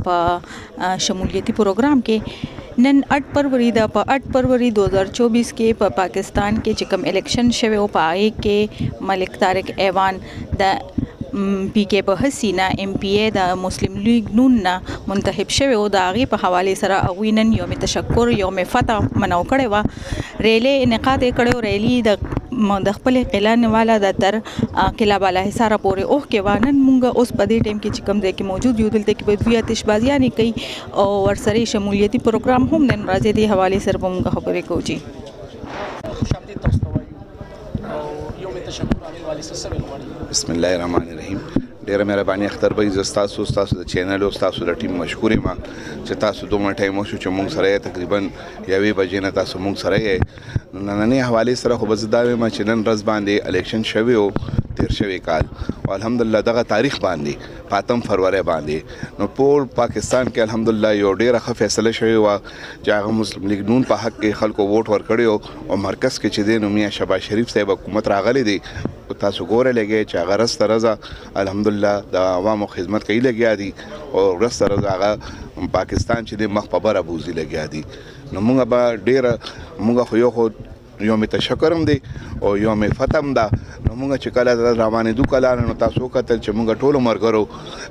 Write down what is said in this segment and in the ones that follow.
په شمولیتي پروګرام کې نن 8 فروری 2024 کې په پاکستان کې چې کوم الیکشن شوی او په هغې کې ملک طارق ایوان د پی کې په حسینه ایم پی ای د مسلم لیگ نون نه منتخب شوی او د هغې په حوالې سره هغوی نن یوم تشکر یوم فتح منو کړی وه. ریلې انعقاد یې کړی او ریلي د خپلې قلعه نیواله د تر قلعه بالاحصاره پورې اوښکې وه. نن مونږ اوس په دې ټایم کې چې کوم ځای کې موجود یو دلته کې به دوی آتشبازیانې کوي او ورسره شمولیتي پروګرام هم نن راځي. دې حوالې سره به مونږ خبرې کوو. جی بسم الله الرحمن الرحیم. ډیره مهرباني اختر بھائی، زه ستاسو د چینل او ستاسو د ټیم مشکور یم چې تاسو دومره ټایم وشو چې موږ سره تقریبا 1 بجې نه تاسو موږ سره یې. نننۍ حوالې سره خو به زه دا وایم چې نن ورځ باندې الیکشن شوی او تیر شوی کال او الحمدلله دغه تاریخ باندې 5 فروری باندې نو ټول پاکستان کې الحمدلله یو ډیره ښه فیصله شوی وه چې هغه مسلم لیگ نون په حق کې خلکو ووټ ورکړی او مرکز کې چې دی نو میاں شهباز شریف صاحب حکومت راغلی دی. تاسو ګوره لګی چې هغه رسته رضا الحمدلله د عوامو خدمت کوي لګیا دي او رسته رضا هغه پاکستان چې دی مخ په بره بوزي لګیا دي. نو مونږ به ډیره مونږ خو یو یوم تشکر هم دی او یوم فتح هم ده. نو مونږ چې کله روانېدو کله نو تاسو وکتل چې مونږ ټولو ملګرو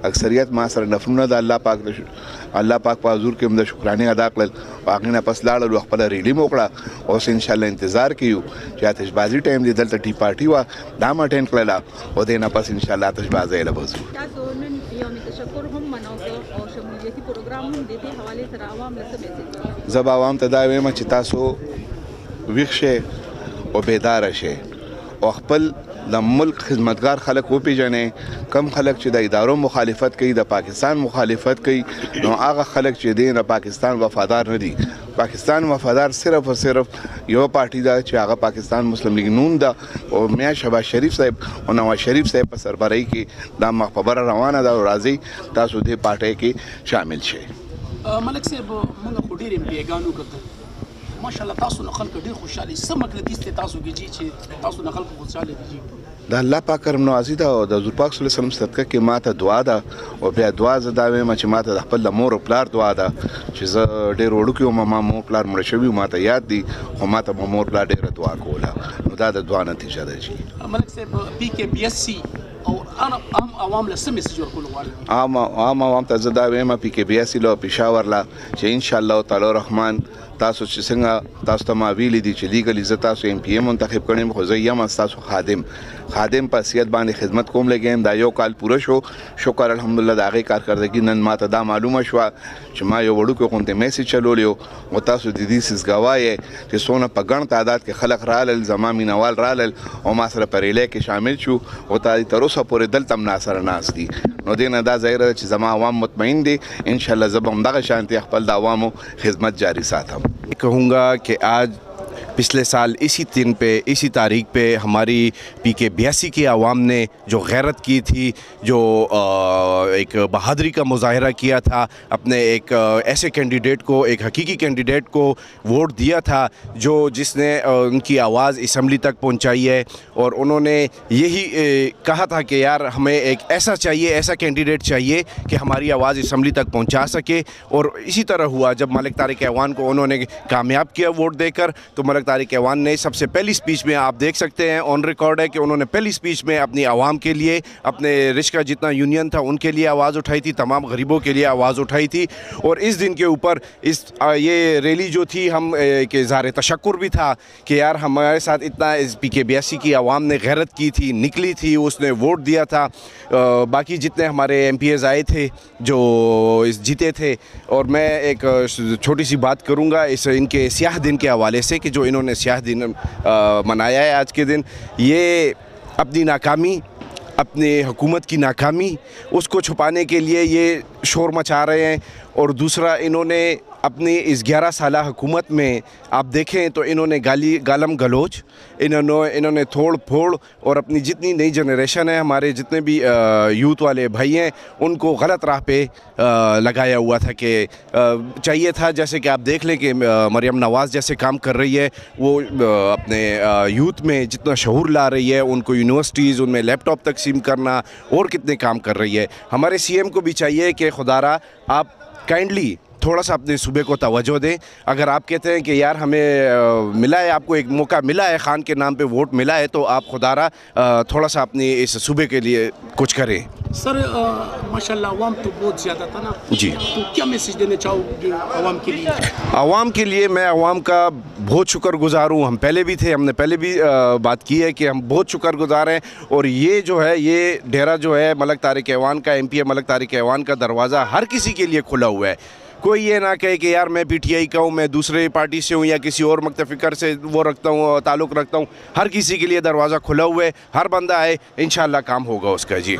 اکثریت ما سره نفلونه د الله پاک په حضور کې هم د شکرانې ادا کړل. هغې نه پس لاړل خپله ریلي مو وکړه. اوس انشاءالله انتظار کوو چې آتشبازي ټایم دی دلته ټي پارټي وه دا ما اټینډ کړله او دې نه پس انشاءالله آتشبازۍ له به ځو. تاسو نن یوم تشکر هم مناوه او شمولیتي پروګرام هم د دې حوالې سره عوام له څه میسج؟ زه به عوام ته دا وایم چې تاسو ویښ شئ او بیداره شئ او خپل د ملک خدمتګار خلک وپېژنئ. کم خلک چې د ادارو مخالفت کوي د پاکستان مخالفت کوي نو هغه خلک چې دی د پاکستان وفادار نه دي. پاکستان وفادار صرف او صرف یو پارټي ده چې هغه پاکستان مسلم لیگ نون ده او میاں شهباز شریف صاحب او نواز شریف صاحب په سربراهي کې دا مخبره روانه ده او راځي تاسو دې پارټۍ کې شامل شئ. ملک صاحب موږ خو ډېر امپیګانو کتل ماشاءالله تاسو نه خلک ډېر خوشحالي څه مقناطیس دی تاسو کې چې تاسو نه خلک خوشحاله دي؟ د الله پاک کرم نوازي ده او د حضور پاک صلی الله علیه وسلم صدقه کې ماته دعا ده او بیا دعا زه دا وایم چې ماته د خپل مور او پلار دعا ده چې زه ډېر وړوکی وم ما مور پلار مړه شوي ماته یاد دي خو ماته به مور پلار ډېره دعا کوله نو دا د دعا نتیجه ده. چې ملک صاحب پی کې بي اس سی او عام عوام له څه میسج ورکول غواړي؟ عام عوام ته زه دا وایم پی کې بي اس سی له پېښور له چې انشاءالله تعالی رحمان تاسو چې څنګه تاسو ته ما ویلي دي چې لیګلی زه تاسو ایم پی ای منتخب کړم خو زه یم ستاسو خادم په حیثیت باندې خدمت کوم لګیم. دا یو کال پوره شو شکر الحمدلله د هغې کارکردګي نن ماته دا معلومه شوه چې ما یو وړوکی غوندې میسج چلولی او تاسو د دې څیز ګواه یې چې څونه په ګڼ تعداد کې خلک رالل زما مینوال رالل او ما سره په ریلی کې شامل شو او تر اوسه پورې دلته هم ناسره ناست دي. نو دې نه دا ظاهره ده چې زما عوام مطمئن دي انشاءالله زه به همدغه شانتې خپل د عوامو خدمت جاری ساتم. कहूँगा कि आज पिछले साल इसी दिन पे इसी तारीख पे हमारी PK 82 की आवाम ने जो गैरत की थी, जो एक बहादुरी का मुजाहरा किया था, अपने एक ऐसे कैंडिडेट को, एक हकीकी कैंडिडेट को वोट दिया था जिसने उनकी आवाज़ असम्बली तक पहुंचाई है और उन्होंने यही कहा था कि यार हमें एक ऐसा चाहिए, ऐसा कैंडिडेट चाहिए कि हमारी आवाज़ असम्बली तक पहुंचा सके. और इसी तरह हुआ जब मलिक तारिक ऐवान को उन्होंने कामयाब किया वोट देकर. तो मलिक तारिक ऐवान ने सबसे पहली स्पीच में आप देख सकते हैं ऑन रिकॉर्ड है कि उन्होंने पहली स्पीच में अपनी आवाम के लिए, अपने रिश का जितना यूनियन था उनके लिए आवाज़ उठाई थी, तमाम गरीबों के लिए आवाज़ उठाई थी. और इस दिन के ऊपर ये रैली जो थी हम के इज़हार तशक्कुर भी था कि यार हमारे साथ इतना PK 82 की आवाम ने गैरत की थी, निकली थी, उसने वोट दिया था. बाकी जितने हमारे MPs आए थे जो जीते थे. और मैं एक छोटी सी बात करूँगा इनके स्याह दिन के हवाले से कि जो इन्होंने स्याह दिन मनाया है आज के दिन, ये अपनी नाकामी, अपने हुकूमत की नाकामी उसको छुपाने के लिए ये शोर मचा रहे हैं. और दूसरा इन्होंने अपनी इस 11 साला हुकूमत में आप देखें तो इन्होंने गालम गलोच, इन्होंने तोड़ फोड़ और अपनी जितनी नई जनरेशन है, हमारे जितने भी यूथ वाले भाई हैं, उनको गलत राह पे लगाया हुआ था कि चाहिए था. जैसे कि आप देख लें कि मरियम नवाज़ जैसे काम कर रही है, वो अपने यूथ में जितना शऊर ला रही है, उनको यूनिवर्सिटीज़ उनमें लैपटॉप तकसीम करना और कितने काम कर रही है. हमारे CM को भी चाहिए कि खुदारा आप काइंडली थोड़ा सा अपने सूबे को तवज्जो दें। अगर आप कहते हैं कि यार हमें मिला है, आपको एक मौका मिला है, खान के नाम पे वोट मिला है, तो आप खुदारा थोड़ा सा अपने इस सूबे के लिए कुछ करें। सर माशाल्लाह अवाम तो बहुत ज़्यादा था ना जी, तो क्या मैसेज देना चाहोगे अवाम के लिए? आवाम के लिए मैं आवाम का बहुत शुक्रगुजार हूँ। हम पहले भी थे, हमने पहले भी बात की है कि हम बहुत शुक्रगुजार हैं। और ये जो है, ये डेरा जो है मलक तारिक ऐवान का, MP मलक तारिक ऐवान का दरवाज़ा हर किसी के लिए खुला हुआ है। कोई ये ना कहे कि यार मैं PTI का हूँ, मैं दूसरे पार्टी से हूँ या किसी और मक्तफ़िकर से वो रखता हूँ, ताल्लुक़ रखता हूँ। हर किसी के लिए दरवाज़ा खुला हुआ है, हर बंदा आए, इंशाअल्लाह काम होगा उसका। जी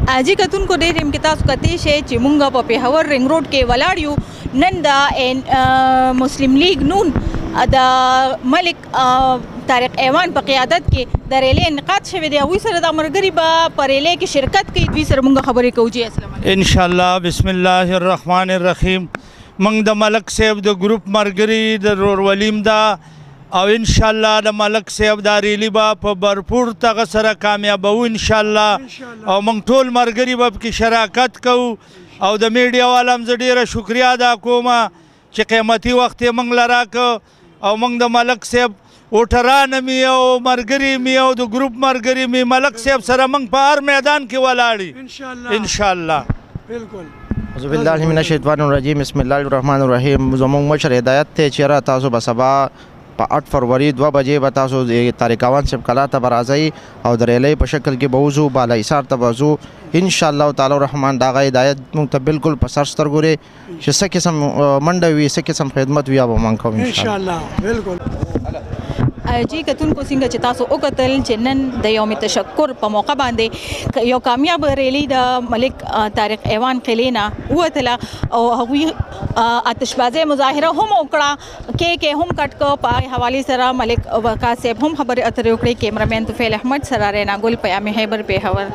आजी कतुन को डेर इम्तियाज़ कतीश है चिमुंगा प पेहावर रिंग रोड के वलाड़ियो नंदा मुस्लिम लीग नून द मलिक तारिक ऐवान पर क़यादत के दरेले इनक़ाद शवे दे हुई सर द मरगरी बा परेले की शिरकत की द्वी सर मुंगा खबरें कौजी अस्सलाम इंशाअल्लाह बिस्मिल्लाहिर्रहमानिर्रहीम मंग द मलक सेब द ग्रुप मरगरी द रोरवलीम दा और इंशाअल्लाह द मलक सेब दा रेली बा प भरपूर तग सर कामयाब हो इंशाअल्लाह। और मंग टोल मरगरी बा की शराकत को और द मीडिया वाला हम ज़डेरा शुक्रिया अदा कोमा च क़ीमती वक्त मंग लरा को और मंग द मलक सेब ओठरान में और मरगरी में और द ग्रुप मरगरी में मलक सेब सर मंग पार मैदान के वलाड़ी इंशाअल्लाह बिल्कुल। बिस्मिल्लाहिर्रहमानिर्रहीम बिस्मिल्लाहिर्रहमानिर्रहीम ज़मूंग मशर हिदायत थे चेहरा तासो बसबा 8 फरवरी 2 बजे बतासो तारिक ऐवान से कला तबराज़ई और दरेले बशकल के बवजू बाला इसार तबजू इंशाअल्लाह ताला रहमान दागा हिदायत मुंग बिल्कुल पसरस्तर गुरे से किस्म मंडवी से किस्म खिदमत हुआ मांगो इंशाअल्लाह बिल्कुल। जी कतुन को सिंगा चितासो ओ कतल चेन्नन द यौम तशक्कुर प मौका बांधे यो कामयाब रैली द मलिक तारिक ऐवान खिलेना हुआ और हुई आतिशबाजी मुजाहिरा हम ओकड़ा के हम कट को पाए हवाले सरा मलिक वका से हम खबर अतरे ओकड़े कैमरामैन तुफैल अहमद सरा रेना गुल पयाम हैबर पेहवर।